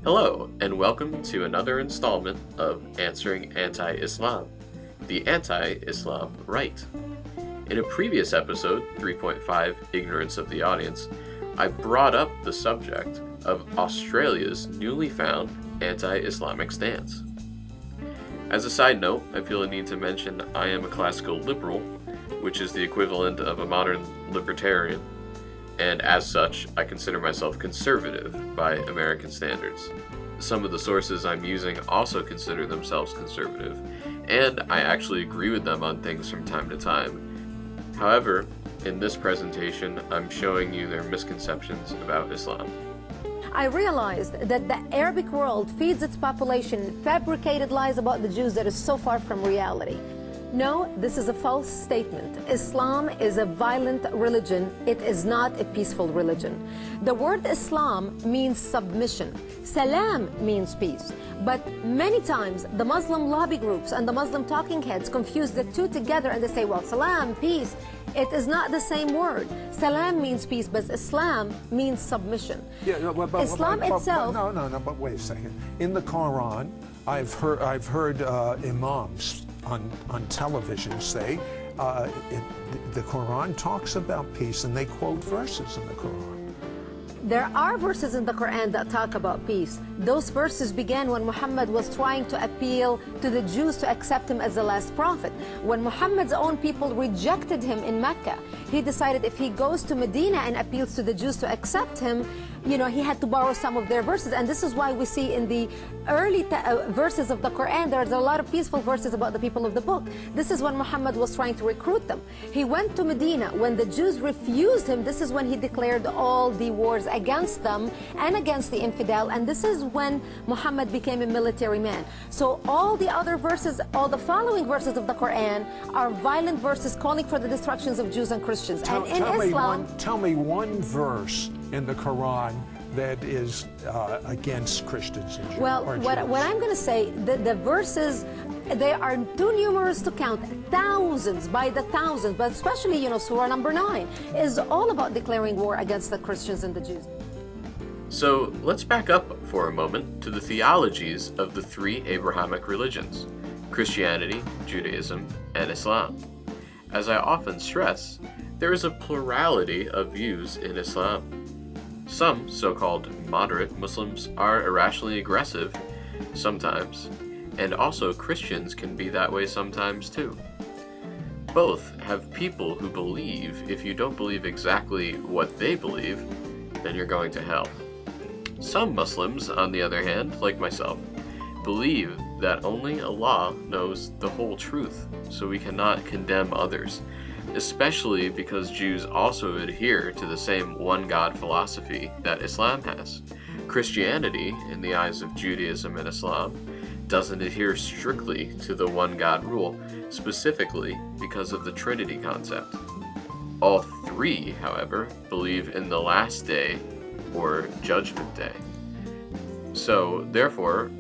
Hello, and welcome to another installment of Answering Anti-Islam, the Anti-Islam Right. In a previous episode, 3.5, Ignorance of the Audience, I brought up the subject of Australia's newly found anti-Islamic stance. As a side note, I feel a need to mention I am a classical liberal, which is the equivalent of a modern libertarian, and as such, I consider myself conservative by American standards. Some of the sources I'm using also consider themselves conservative, and I actually agree with them on things from time to time. However, in this presentation, I'm showing you their misconceptions about Islam. I realized that the Arabic world feeds its population fabricated lies about the Jews that is so far from reality. No, this is a false statement. Islam is a violent religion. It is not a peaceful religion. The word Islam means submission. Salam means peace. But many times the Muslim lobby groups and the Muslim talking heads confuse the two together and they say, well, salam, peace. It is not the same word. Salam means peace, but Islam means submission. Yeah, but itself. But wait a second. In the Quran, I've heard imams on television say the Quran talks about peace, and they quote verses in the Quran. There are verses in the Quran that talk about peace. Those verses began when Muhammad was trying to appeal to the Jews to accept him as the last prophet. When Muhammad's own people rejected him in Mecca, he decided if he goes to Medina and appeals to the Jews to accept him, he had to borrow some of their verses. And this is why we see in the early verses of the Quran, there's a lot of peaceful verses about the people of the book. This is when Muhammad was trying to recruit them. He went to Medina. When the Jews refused him, this is when he declared all the wars against them and against the infidel. And this is when Muhammad became a military man. So all the other verses, all the following verses of the Quran are violent verses calling for the destructions of Jews and Christians. Tell me one verse in the Quran that is against Christians and Jews. Well, what I'm going to say, the verses, they are too numerous to count. Thousands by the thousands, but especially, Surah number 9 is all about declaring war against the Christians and the Jews. So let's back up for a moment to the theologies of the three Abrahamic religions, Christianity, Judaism, and Islam. As I often stress, there is a plurality of views in Islam. Some so-called moderate Muslims are irrationally aggressive sometimes, and also Christians can be that way sometimes too. Both have people who believe if you don't believe exactly what they believe, then you're going to hell. Some Muslims, on the other hand, like myself, believe that only Allah knows the whole truth, so we cannot condemn others, especially because Jews also adhere to the same one-God philosophy that Islam has. Christianity, in the eyes of Judaism and Islam, doesn't adhere strictly to the one-God rule, specifically because of the Trinity concept. All three, however, believe in the last day or Judgment Day. So, therefore,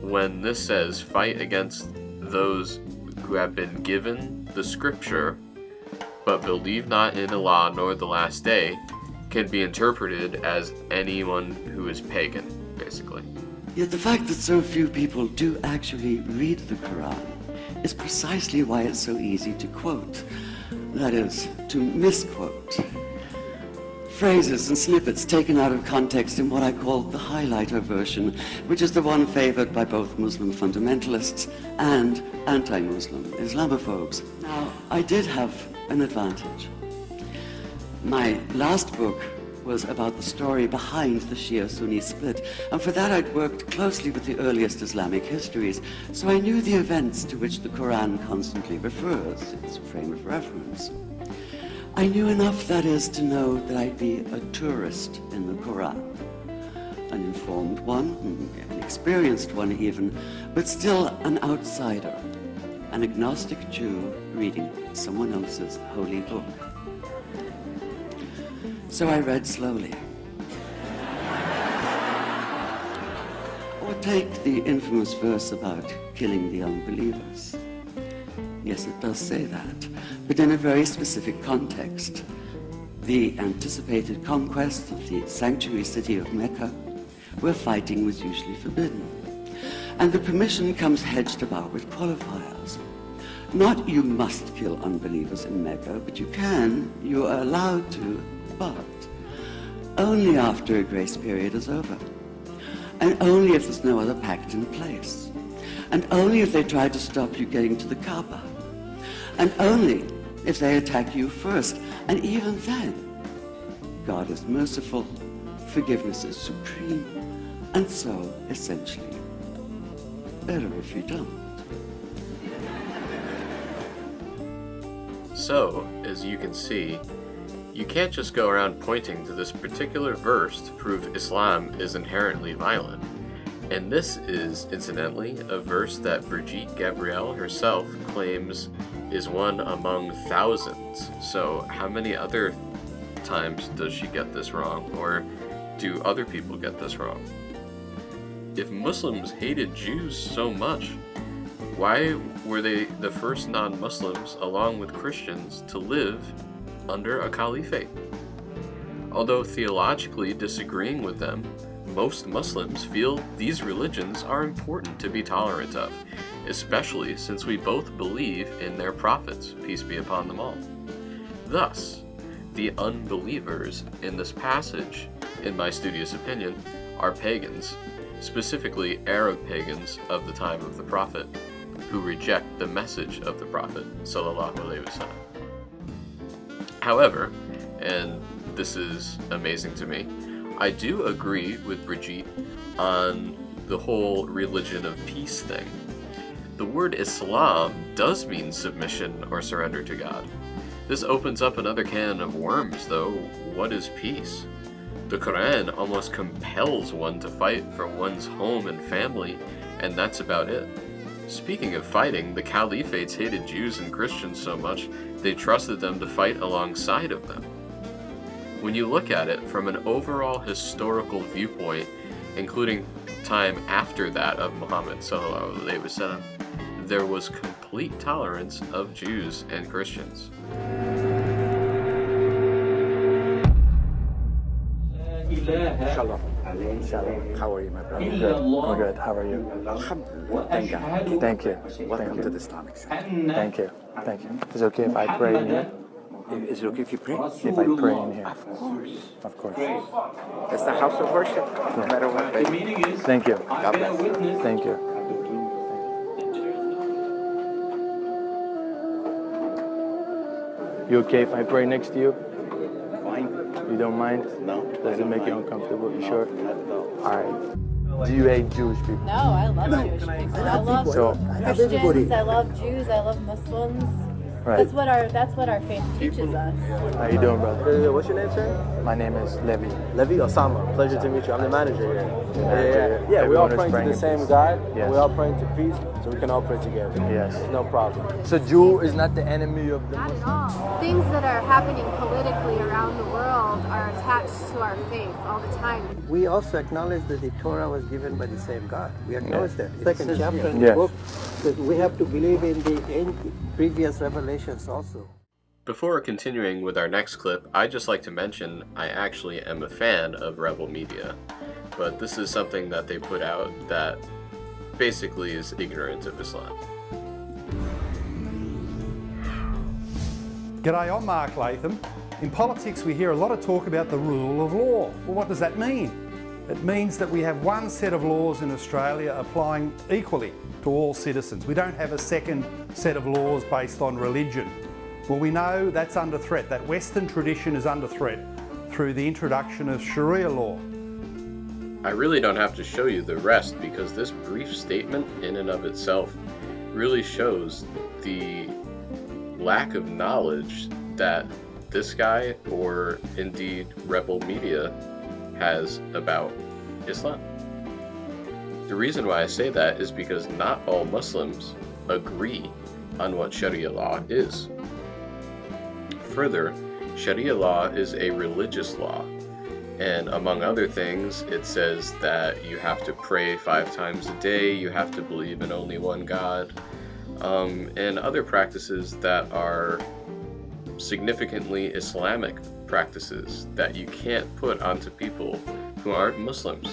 when this says fight against those who have been given the scripture but believe not in Allah nor the last day, can be interpreted as anyone who is pagan, basically. Yet the fact that so few people do actually read the Quran is precisely why it's so easy to quote. That is, to misquote. Phrases and snippets taken out of context in what I call the highlighter version, which is the one favored by both Muslim fundamentalists and anti-Muslim Islamophobes. Now, I did have an advantage. My last book was about the story behind the Shia-Sunni split, and for that I'd worked closely with the earliest Islamic histories, so I knew the events to which the Quran constantly refers, its frame of reference. I knew enough, that is, to know that I'd be a tourist in the Quran. An informed one, an experienced one even, but still an outsider, an agnostic Jew reading someone else's holy book. So I read slowly. Or take the infamous verse about killing the unbelievers. Yes, it does say that, but in a very specific context. The anticipated conquest of the sanctuary city of Mecca, where fighting was usually forbidden. And the permission comes hedged about with qualifiers. Not you must kill unbelievers in Mecca, but you are allowed to, but only after a grace period is over. And only if there's no other pact in place. And only if they try to stop you getting to the Kaaba. And only if they attack you first. And even then, God is merciful, forgiveness is supreme, and so, essentially, better if you don't. So, as you can see, you can't just go around pointing to this particular verse to prove Islam is inherently violent. And this is, incidentally, a verse that Brigitte Gabriel herself claims is one among thousands. So how many other times does she get this wrong? Or do other people get this wrong? If Muslims hated Jews so much, why were they the first non-Muslims, along with Christians, to live under a caliphate? Although theologically disagreeing with them, most Muslims feel these religions are important to be tolerant of, especially since we both believe in their prophets, peace be upon them all. Thus, the unbelievers in this passage, in my studious opinion, are pagans, specifically Arab pagans of the time of the Prophet, who reject the message of the Prophet, sallallahu alaihi wasallam. However, and this is amazing to me, I do agree with Brigitte on the whole religion of peace thing. The word Islam does mean submission or surrender to God. This opens up another can of worms, though. What is peace? The Quran almost compels one to fight for one's home and family, and that's about it. Speaking of fighting, the caliphates hated Jews and Christians so much, they trusted them to fight alongside of them. When you look at it from an overall historical viewpoint, including time after that of Muhammad sallallahu alaihi wasallam, there was complete tolerance of Jews and Christians. Shalom. Shalom. How are you, my brother? Good. I'm good. How are you? Alhamdulillah. Thank God. Thank you. Welcome to the Islamic Center. Thank you. Thank you. Is it okay if I pray in here? Is it okay if you pray? If I pray in here? Of course. Of course. It's the house of worship, no matter what. Thank you. God bless. Thank you. You okay if I pray next to you? Fine. You don't mind? No. Does it make you uncomfortable? You sure? No. All right. Do you hate Jewish people? No, I love Jewish people. I love Christians, I love Jews, I love Muslims. Right. That's what our faith teaches us. How you doing, brother? What's your name, sir? My name is Levi. Levi Osama. Pleasure to meet you. I'm the manager here. Yeah, we're all Everyone is praying to the same peace. God. Yes. We're all praying to peace, so we can all pray together. Yes. No problem. So Jew is not the enemy of the Not Muslims? at all. Things that are happening politically around the world are attached to our faith all the time. We also acknowledge that the Torah was given by the same God. We acknowledge that. Second chapter in Yeah. the book says we have to believe in the previous revelations also. Before continuing with our next clip, I'd just like to mention I actually am a fan of Rebel Media, but this is something that they put out that basically is ignorant of Islam. G'day, I'm Mark Latham. In politics we hear a lot of talk about the rule of law. Well, what does that mean? It means that we have one set of laws in Australia applying equally to all citizens. We don't have a second set of laws based on religion. Well, we know that's under threat. That Western tradition is under threat through the introduction of Sharia law. I really don't have to show you the rest because this brief statement in and of itself really shows the lack of knowledge that this guy, or indeed Rebel Media, has about Islam. The reason why I say that is because not all Muslims agree on what Sharia law is. Further, Sharia law is a religious law, and among other things, it says that you have to pray 5 times a day, you have to believe in only one God, and other practices that are significantly Islamic practices that you can't put onto people who aren't Muslims.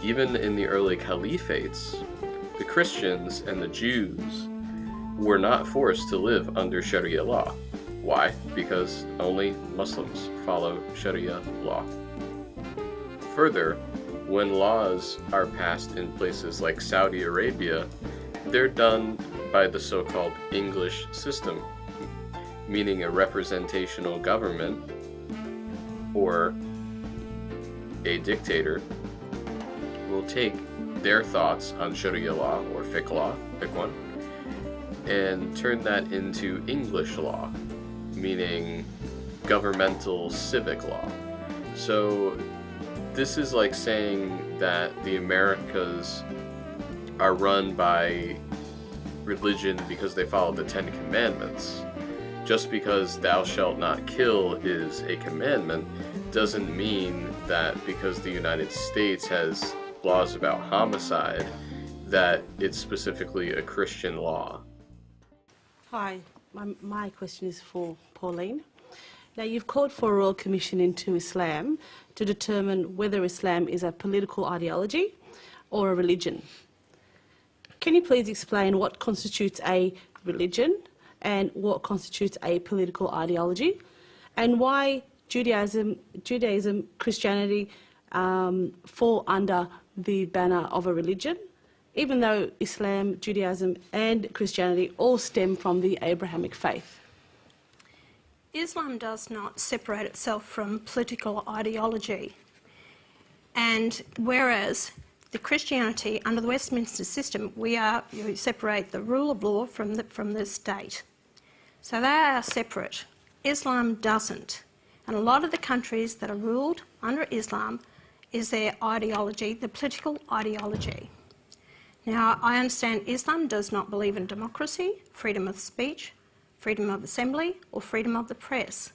Even in the early caliphates, the Christians and the Jews were not forced to live under Sharia law. Why? Because only Muslims follow Sharia law. Further, when laws are passed in places like Saudi Arabia, they're done by the so-called English system, meaning a representational government or a dictator will take their thoughts on Sharia law or fiqh law, pick one, and turn that into English law, meaning governmental civic law. So this is like saying that the Americas are run by religion because they follow the Ten Commandments. Just because thou shalt not kill is a commandment doesn't mean that because the United States has laws about homicide that it's specifically a Christian law. Hi, my question is for Pauline. Now, you've called for a royal commission into Islam to determine whether Islam is a political ideology or a religion. Can you please explain what constitutes a religion and what constitutes a political ideology, and why Judaism, Christianity fall under the banner of a religion, even though Islam, Judaism and Christianity all stem from the Abrahamic faith? Islam does not separate itself from political ideology, and whereas the Christianity under the Westminster system, we separate the rule of law from the state. So they are separate. Islam doesn't. And a lot of the countries that are ruled under Islam is their ideology, the political ideology. Now, I understand Islam does not believe in democracy, freedom of speech, freedom of assembly, or freedom of the press.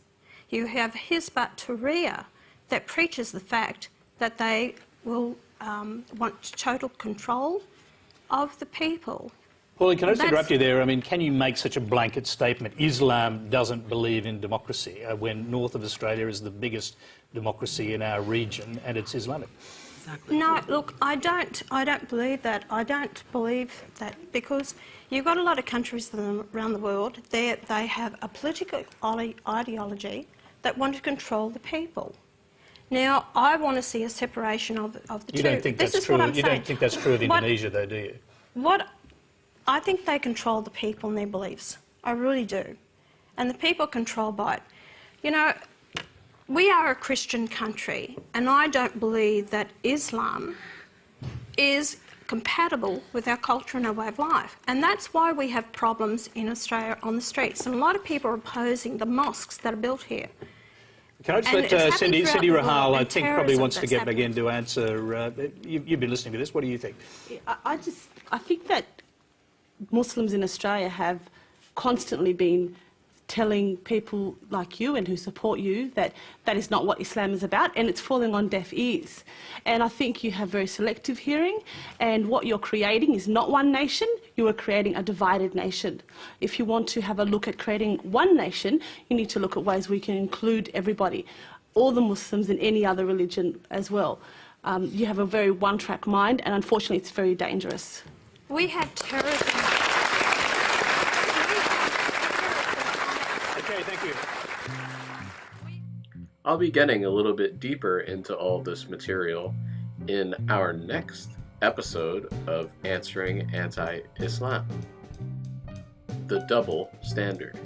You have Hizb ut-Tahrir that preaches the fact that they will want total control of the people. Pauline, can I just interrupt you there? I mean, can you make such a blanket statement, Islam doesn't believe in democracy, when north of Australia is the biggest democracy in our region and it's Islamic? Exactly. No, look, I don't believe that. I don't believe that because you've got a lot of countries around the world, they have a political ideology that want to control the people. Now, I want to see a separation of the two. You don't think that's true? You don't think that's true of Indonesia, though, do you? I think they control the people and their beliefs. I really do. And the people are controlled by it. You know, we are a Christian country, and I don't believe that Islam is compatible with our culture and our way of life. And that's why we have problems in Australia on the streets. And a lot of people are opposing the mosques that are built here. Can I just let Cindy Rahal, I think, probably wants to get back in to answer. You've been listening to this. What do you think? I think that Muslims in Australia have constantly been telling people like you and who support you that that is not what Islam is about, and it's falling on deaf ears. And I think you have very selective hearing, and what you're creating is not one nation, you are creating a divided nation. If you want to have a look at creating one nation, you need to look at ways we can include everybody, all the Muslims and any other religion as well. You have a very one-track mind, and unfortunately it's very dangerous. We have terrorism. Okay, thank you. I'll be getting a little bit deeper into all this material in our next episode of Answering Anti-Islam. The Double Standard.